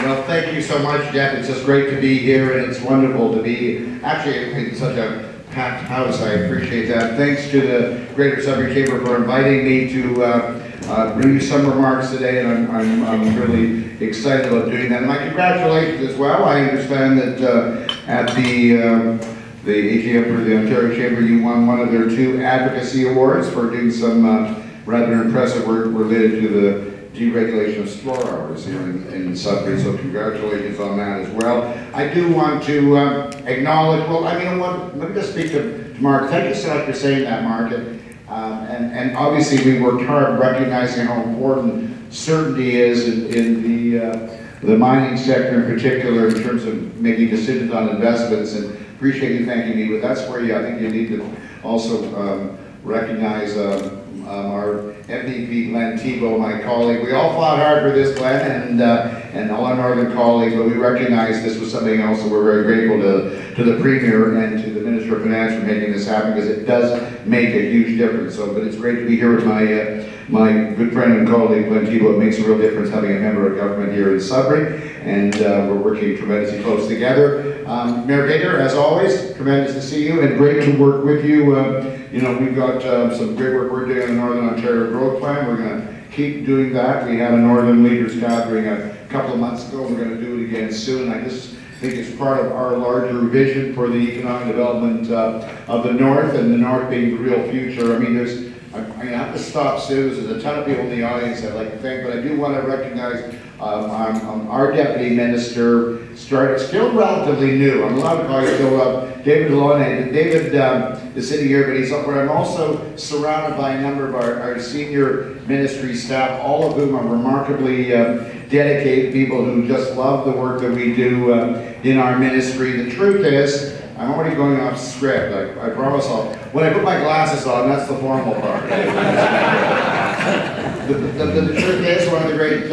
Well, thank you so much, Jeff. It's just great to be here, and it's wonderful to be actually in such a packed house. I appreciate that. Thanks to the Greater Sudbury Chamber for inviting me to bring you some remarks today, and I'm really excited about doing that. And my congratulations as well. I understand that at the AGM for the Ontario Chamber, you won one of their 2 advocacy awards for doing some rather impressive work related to the deregulation of store hours here in Sudbury, so congratulations on that as well. I do want to acknowledge, well, I mean, let me just speak to Mark. Thank you so much for saying that, Mark. And obviously we worked hard recognizing how important certainty is in the mining sector in particular in terms of making decisions on investments, and appreciate you thanking me, but that's where I think you need to also recognize our MVP, Glenn Tebow, my colleague. We all fought hard for this, Glenn, and all our northern colleagues, but we recognize this was something else, and we're very grateful to the Premier and to the Minister of Finance for making this happen, because it does make a huge difference. So, but it's great to be here with my good friend and colleague, Glenn Tebow. It makes a real difference having a member of government here in Sudbury, and we're working tremendously close together. Mayor Baker, as always, tremendous to see you, and great to work with you. You know, we've got some great work we're doing on the Northern Ontario Growth Plan. We're going to keep doing that. We had a Northern Leaders Gathering a couple of months ago. We're going to do it again soon. I just think it's part of our larger vision for the economic development of the North, and the North being the real future. I mean, I have to stop soon. There's a ton of people in the audience I'd like to thank, but I do want to recognize our Deputy Minister, still relatively new. I'm allowed to call you still David Delaunay. David is sitting here, but he's up where I'm also surrounded by a number of our senior ministry staff, all of whom are remarkably dedicated people who just love the work that we do in our ministry. The truth is, I'm already going off script. I promise when I put my glasses on, that's the formal part. The truth is, one of the great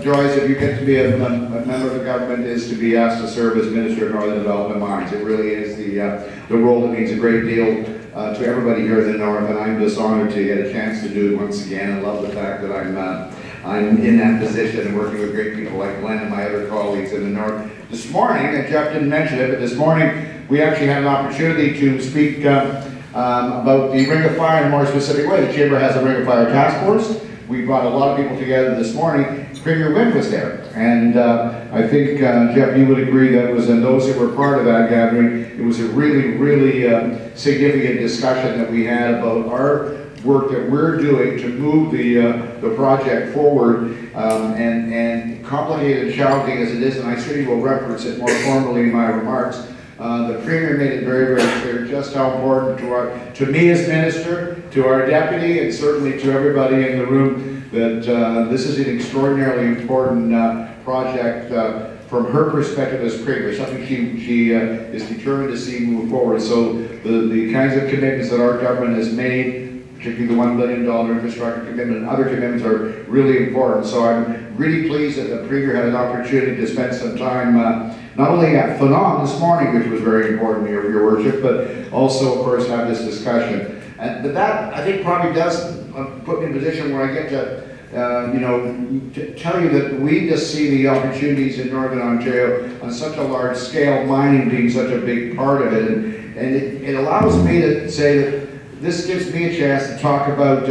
joys if you get to be a member of the government is to be asked to serve as Minister of Northern Development Mines. It really is the role that means a great deal to everybody here in the North, and I'm just honored to get a chance to do it once again. I love the fact that I'm in that position and working with great people like Glenn and my other colleagues in the North. This morning, and Jeff didn't mention it, but this morning we actually had an opportunity to speak about the Ring of Fire in a more specific way. The Chamber has a Ring of Fire task force. We brought a lot of people together this morning. Premier Wynne was there, and I think, Jeff, you would agree that and those that were part of that gathering, it was a really, really significant discussion that we had about our work that we're doing to move the project forward, and complicated and challenging as it is, and I certainly will reference it more formally in my remarks. The Premier made it very, very clear just how important to me as Minister, to our Deputy, and certainly to everybody in the room that this is an extraordinarily important project from her perspective as Premier, something she is determined to see move forward. So the kinds of commitments that our government has made, particularly the $1 billion infrastructure commitment and other commitments, are really important. So I'm really pleased that the Premier had an opportunity to spend some time not only at Phenom this morning, which was very important, your worship, but also, of course, have this discussion. And that, I think, probably does put me in a position where I get to to tell you that we just see the opportunities in Northern Ontario on such a large scale, mining being such a big part of it, and it allows me to say that this gives me a chance to talk about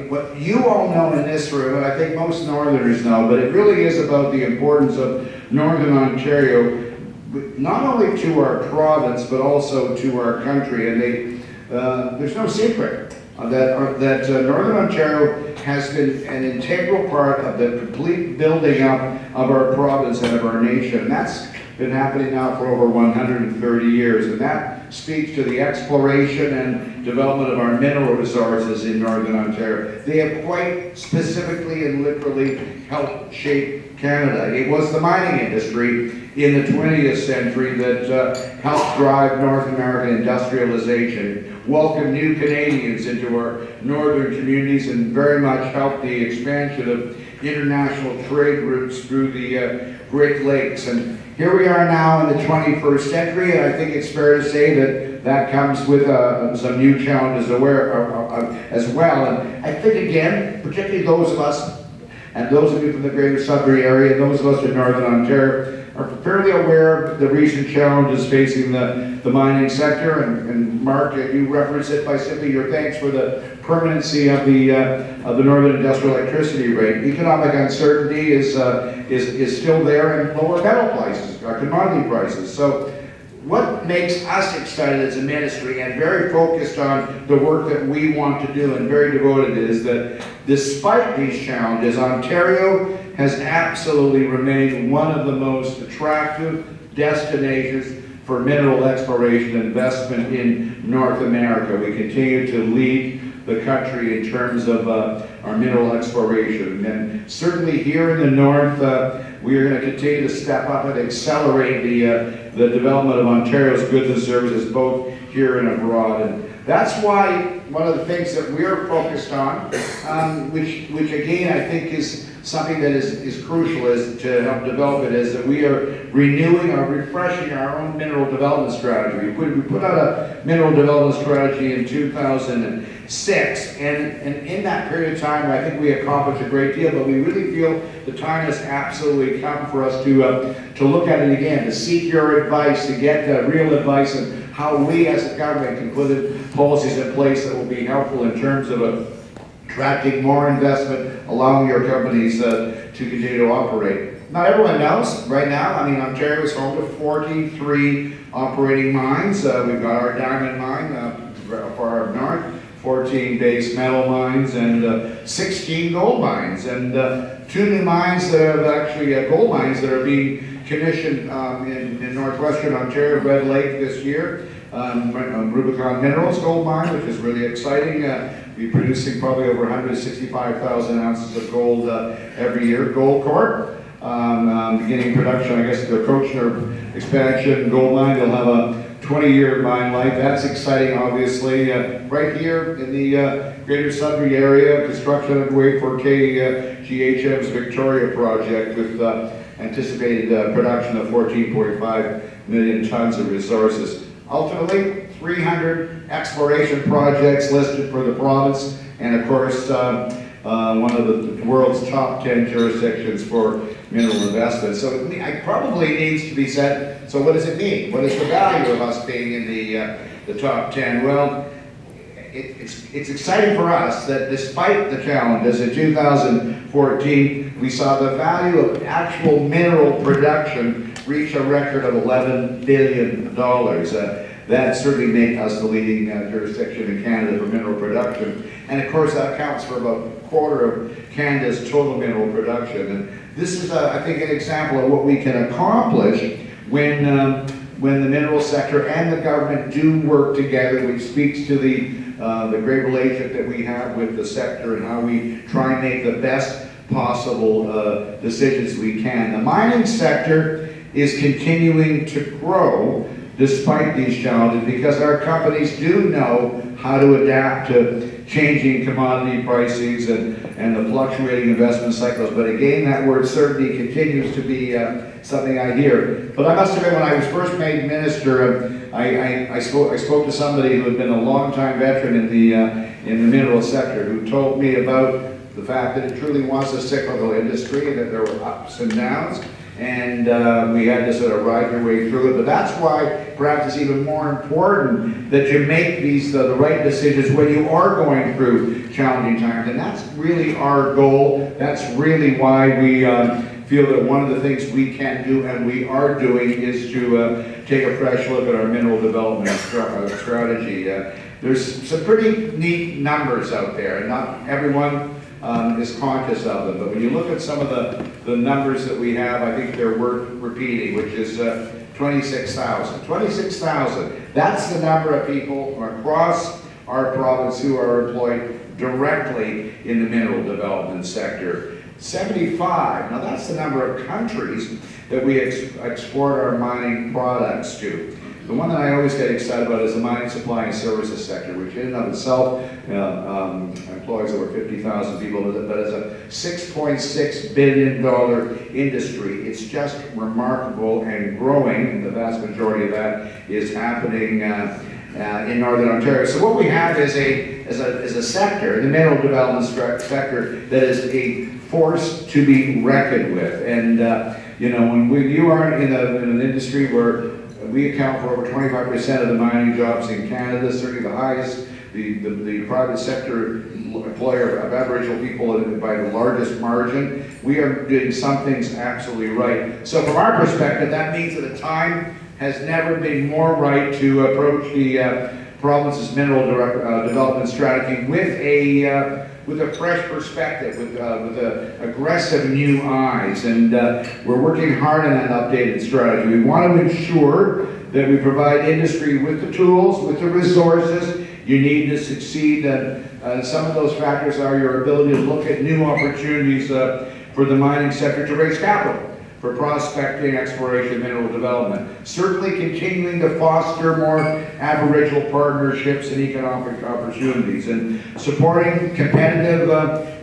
what you all know in this room, and I think most Northerners know, but it really is about the importance of Northern Ontario, not only to our province, but also to our country. And there's no secret that Northern Ontario has been an integral part of the complete building up of our province and of our nation. And that's been happening now for over 130 years, and that speaks to the exploration and development of our mineral resources in Northern Ontario. They have quite specifically and literally helped shape Canada. It was the mining industry in the 20th century that helped drive North American industrialization, welcome new Canadians into our northern communities, and very much helped the expansion of international trade routes through the Great Lakes. And here we are now in the 21st century, and I think it's fair to say that comes with some new challenges as well. And I think, again, particularly those of us And those of you from the greater Sudbury area, and those of us in Northern Ontario, are fairly aware of the recent challenges facing the mining sector. And Mark, you referenced it by simply your thanks for the permanency of the Northern Industrial Electricity Rate. Economic uncertainty is still there, and lower metal prices, commodity prices. So what makes us excited as a ministry and very focused on the work that we want to do and very devoted is that despite these challenges, Ontario has absolutely remained one of the most attractive destinations for mineral exploration and investment in North America. We continue to lead the country in terms of our mineral exploration. And certainly here in the north, we are going to continue to step up and accelerate the development of Ontario's goods and services, both here and abroad. And that's why one of the things that we're focused on, which again I think is something that is crucial is to help develop it, is that we are renewing or refreshing our own mineral development strategy. We put out a mineral development strategy in 2006, and in that period of time I think we accomplished a great deal, but we really feel the time has absolutely come for us to look at it again, to seek your advice, to get real advice on how we as a government can put policies in place that will be helpful in terms of attracting more investment, allowing your companies to continue to operate. Not everyone knows right now, I mean, Ontario is home to 43 operating mines. We've got our diamond mine far up north, 14 base metal mines, and 16 gold mines, and 2 new mines that are actually gold mines that are being commissioned in northwestern Ontario, Red Lake this year. Rubicon Minerals gold mine, which is really exciting. We're producing probably over 165,000 ounces of gold every year. Gold Corp, beginning production, I guess, the Coachner expansion gold mine. They'll have a 20-year mine life. That's exciting, obviously. Right here in the greater Sudbury area, construction underway for KGHM's Victoria project with anticipated production of 14.5 million tons of resources. Ultimately, 300 exploration projects listed for the province, and of course, one of the world's top 10 jurisdictions for mineral investment. So it probably needs to be said, so what does it mean? What is the value of us being in the top 10? Well, it's exciting for us that despite the challenges in 2014, we saw the value of actual mineral production reach a record of $11 billion. That certainly makes us the leading jurisdiction in Canada for mineral production. And of course that accounts for about a quarter of Canada's total mineral production. And this is, I think, an example of what we can accomplish when the mineral sector and the government do work together, which speaks to the great relationship that we have with the sector and how we try and make the best possible decisions we can. The mining sector is continuing to grow despite these challenges because our companies do know how to adapt to changing commodity prices and the fluctuating investment cycles. But again, that word certainty continues to be something I hear. But I must admit, when I was first made minister, I spoke to somebody who had been a long-time veteran in the mineral sector, who told me about the fact that it truly was a cyclical industry and that there were ups and downs. And we had to sort of ride your way through it. But that's why perhaps it's even more important that you make the right decisions when you are going through challenging times. And that's really our goal. That's really why we feel that one of the things we can do and we are doing is to take a fresh look at our mineral development strategy. There's some pretty neat numbers out there, and not everyone is conscious of them. But when you look at some of the numbers that we have, I think they're worth repeating, which is 26,000. 26,000. That's the number of people across our province who are employed directly in the mineral development sector. 75. Now that's the number of countries that we export our mining products to. The one that I always get excited about is the mining supply and services sector, which in and of itself employs over 50,000 people, but as a $6.6 billion industry, it's just remarkable and growing, and the vast majority of that is happening in Northern Ontario. So what we have is a sector, the mineral development sector, that is a force to be reckoned with. And you know, when you are in an industry where we account for over 25% of the mining jobs in Canada, certainly the highest, the private sector employer of Aboriginal people by the largest margin, we are doing some things absolutely right. So from our perspective, that means that the time has never been more right to approach the province's mineral development strategy with a fresh perspective, with aggressive new eyes, and we're working hard on that updated strategy. We want to ensure that we provide industry with the tools, with the resources you need to succeed, and some of those factors are your ability to look at new opportunities for the mining sector to raise capital for prospecting, exploration, mineral development. Certainly continuing to foster more Aboriginal partnerships and economic opportunities, and supporting competitive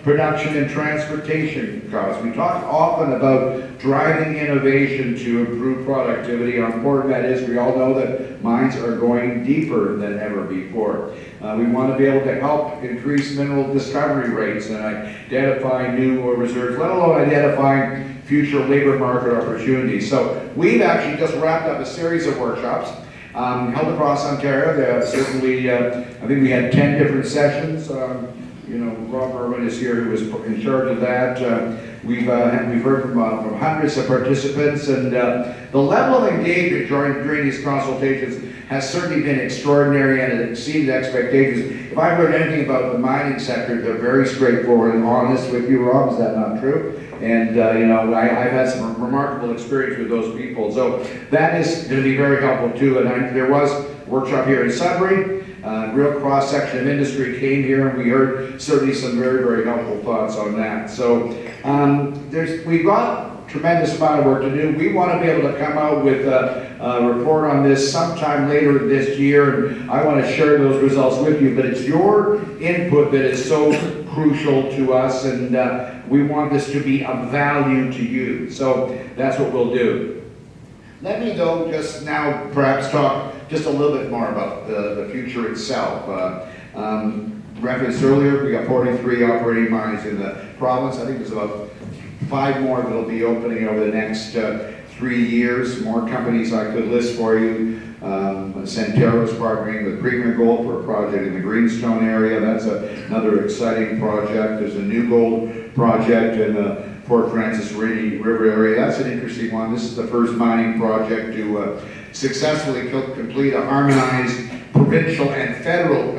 production and transportation costs. We talk often about driving innovation to improve productivity. How important that is. We all know that mines are going deeper than ever before. We want to be able to help increase mineral discovery rates and identify new reserves, let alone identifying future labor market opportunities. So we've actually just wrapped up a series of workshops held across Ontario. Certainly, I think we had 10 different sessions. You know, Rob Irwin is here, who was in charge of that. We've heard from hundreds of participants, and the level of engagement during these consultations has certainly been extraordinary, and it exceeded expectations. If I've heard anything about the mining sector, they're very straightforward and honest with you, Rob. Is that not true? And you know, I've had some remarkable experience with those people, so that is going to be very helpful too. And there was a workshop here in Sudbury. Real cross-section of industry came here, and we heard certainly some very, very helpful thoughts on that. So we've got a tremendous amount of work to do. We want to be able to come out with a report on this sometime later this year, and I want to share those results with you. But it's your input that is so crucial to us, and we want this to be of value to you. So that's what we'll do. Let me, though, just now perhaps talk just a little bit more about the future itself. Referenced earlier, we got 43 operating mines in the province. I think there's about 5 more that will be opening over the next 3 years. More companies I could list for you. Centerra is partnering with Premier Gold for a project in the Greenstone area. That's another exciting project. There's a New Gold project in the Port Francis River area. That's an interesting one. This is the first mining project to successfully complete a harmonized provincial and federal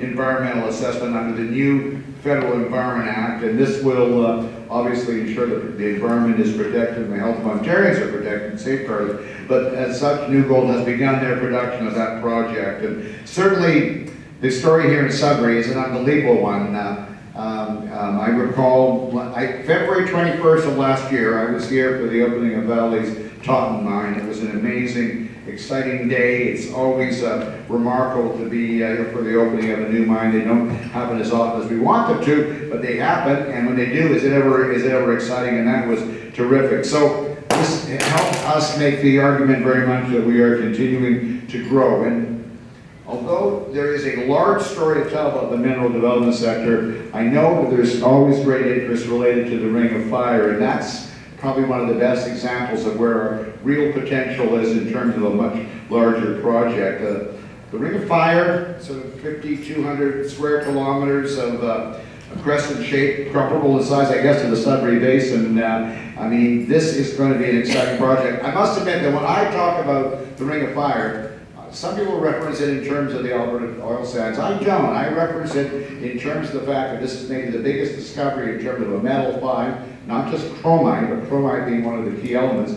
environmental assessment under the new Federal Environment Act, and this will obviously ensure that the environment is protected and the health of Ontarians are protected and safeguarded. But as such, New Gold has begun their production of that project, and certainly the story here in Sudbury is an unbelievable one. I recall February 21st of last year, I was here for the opening of Valley's Totten mine. It was an amazing, exciting day. It's always remarkable to be here for the opening of a new mine. They don't happen as often as we want them to, but they happen, and when they do, is it ever exciting, and that was terrific. So this helped us make the argument very much that we are continuing to grow. And although there is a large story to tell about the mineral development sector, I know that there's always great interest related to the Ring of Fire, and that's probably one of the best examples of where our real potential is in terms of a much larger project. The Ring of Fire, sort of 5,200 square kilometers of crescent shape, comparable in size, I guess, to the Sudbury Basin. I mean, this is going to be an exciting project. I must admit that when I talk about the Ring of Fire, some people reference it in terms of the Alberta oil sands. I don't. I reference it in terms of the fact that this is maybe the biggest discovery in terms of a metal find, not just chromite, but chromite being one of the key elements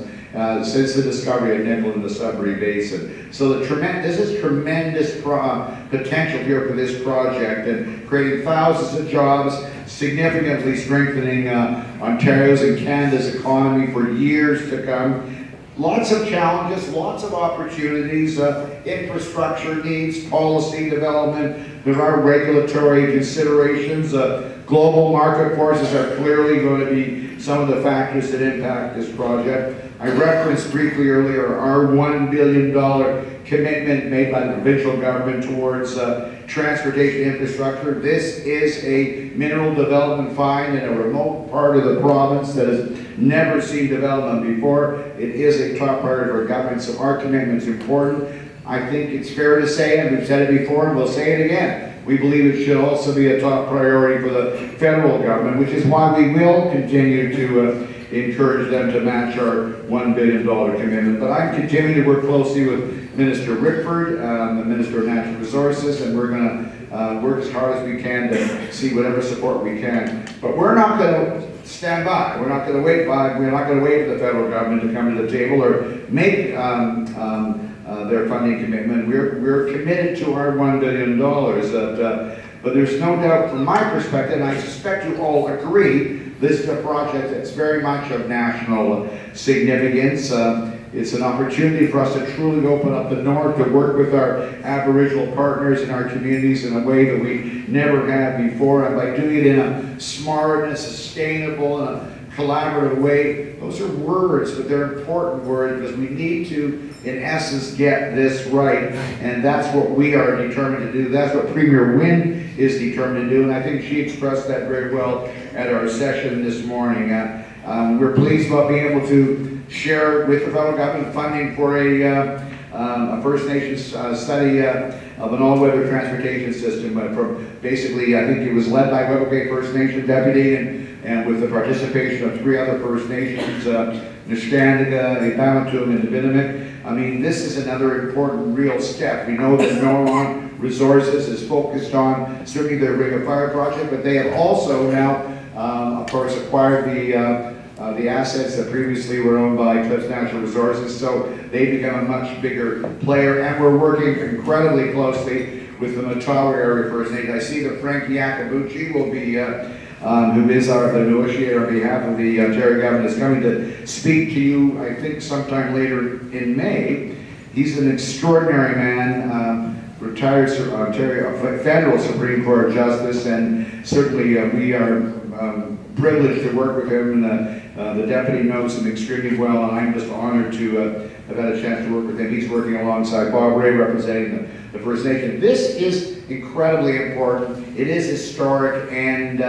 since the discovery of nickel in the Sudbury Basin. So this is tremendous potential here for this project, and creating thousands of jobs, significantly strengthening Ontario's and Canada's economy for years to come. Lots of challenges, lots of opportunities, infrastructure needs, policy development. There are regulatory considerations. Global market forces are clearly going to be some of the factors that impact this project. I referenced briefly earlier our $1 billion commitment made by the provincial government towards transportation infrastructure. This is a mineral development find in a remote part of the province that has never seen development before. It is a top priority of our government, so our commitment is important. I think it's fair to say, and we've said it before and we'll say it again, we believe it should also be a top priority for the federal government, which is why we will continue to encourage them to match our $1 billion commitment. But I'm continuing to work closely with Minister Rickford, the Minister of Natural Resources, and we're going to work as hard as we can to see whatever support we can. But we're not going to stand by. We're not going to wait by. We're not going to wait for the federal government to come to the table or make their funding commitment. We're committed to our $1 billion. But there's no doubt, from my perspective, and I suspect you all agree, this is a project that's very much of national significance. It's an opportunity for us to truly open up the north, to work with our Aboriginal partners in our communities in a way that we never have before, and by doing it in a smart and a sustainable and a collaborative way. Those are words, but they're important words because we need to, in essence, get this right, and that's what we are determined to do. That's what Premier Wynne is determined to do, and I think she expressed that very well at our session this morning. We're pleased about being able to share with the federal government funding for a First Nations study of an all-weather transportation system. From basically, I think it was led by Gravelle First Nation deputy and with the participation of 3 other First Nations, Nishnandiga, Ipamatuma, and Nibinamik. I mean, this is another important real step. We know that Northern Resources is focused on certainly their Ring of Fire project, but they have also now, of course, acquired the assets that previously were owned by Cliffs Natural Resources, so they become a much bigger player, and we're working incredibly closely with the Matawa Area First Nation. I see that Frank Yakabuchi will be, who is the negotiator on behalf of the Ontario government, is coming to speak to you, I think, sometime later in May. He's an extraordinary man, retired Ontario Federal Supreme Court Justice, and certainly we are privileged to work with him, and the deputy knows him extremely well, and I'm just honored to have had a chance to work with him. He's working alongside Bob Ray, representing the First Nation. This is incredibly important. It is historic, and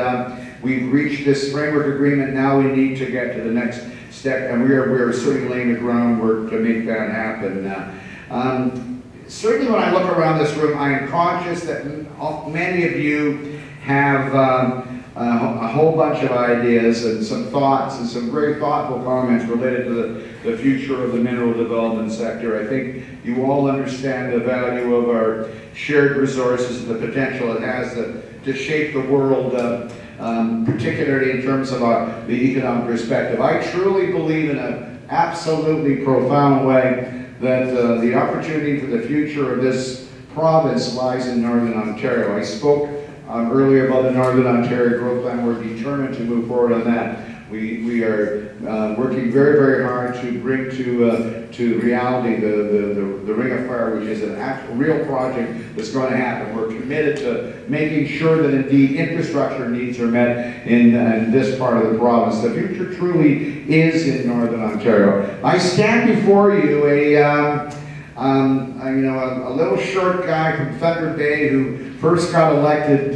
we've reached this framework agreement. Now we need to get to the next step, and we are certainly laying the groundwork to make that happen. Certainly when I look around this room, I am conscious that many of you have a whole bunch of ideas and some thoughts and some very thoughtful comments related to the future of the mineral development sector. I think you all understand the value of our shared resources and the potential it has to shape the world, particularly in terms of the economic perspective. I truly believe in an absolutely profound way that the opportunity for the future of this province lies in Northern Ontario. I spoke earlier about the Northern Ontario Growth Plan. We're determined to move forward on that. We are working very, very hard to bring to reality the Ring of Fire, which is an actual real project that's going to happen. We're committed to making sure that indeed infrastructure needs are met in this part of the province. The future truly is in Northern Ontario. I stand before you a little short guy from Thunder Bay who first got elected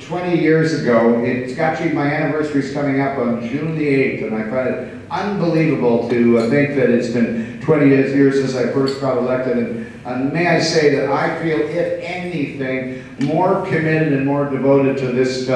20 years ago. It's actually, my anniversary is coming up on June the 8th, and I find it unbelievable to think that it's been 20 years since I first got elected. And may I say that I feel, if anything, more committed and more devoted to this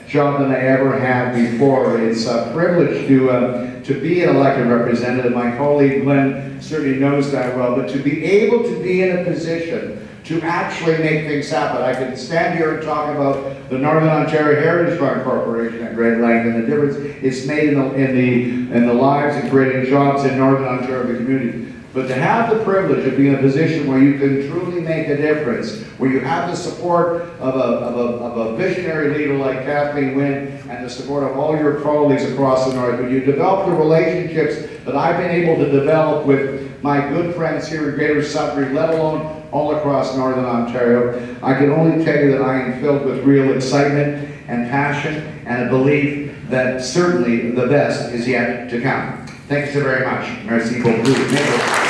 job than I ever have before. It's a privilege to be an elected representative. My colleague Glenn certainly knows that well, but to be able to be in a position to actually make things happen. I can stand here and talk about the Northern Ontario Heritage Farm Corporation at great length and the difference it's made in the lives and creating jobs in Northern Ontario community. But to have the privilege of being in a position where you can truly make a difference, where you have the support of a visionary leader like Kathleen Wynne and the support of all your colleagues across the North, when you develop the relationships that I've been able to develop with my good friends here in Greater Sudbury, let alone all across Northern Ontario, I can only tell you that I am filled with real excitement and passion and a belief that certainly the best is yet to come. Thank you so very much. Merci beaucoup.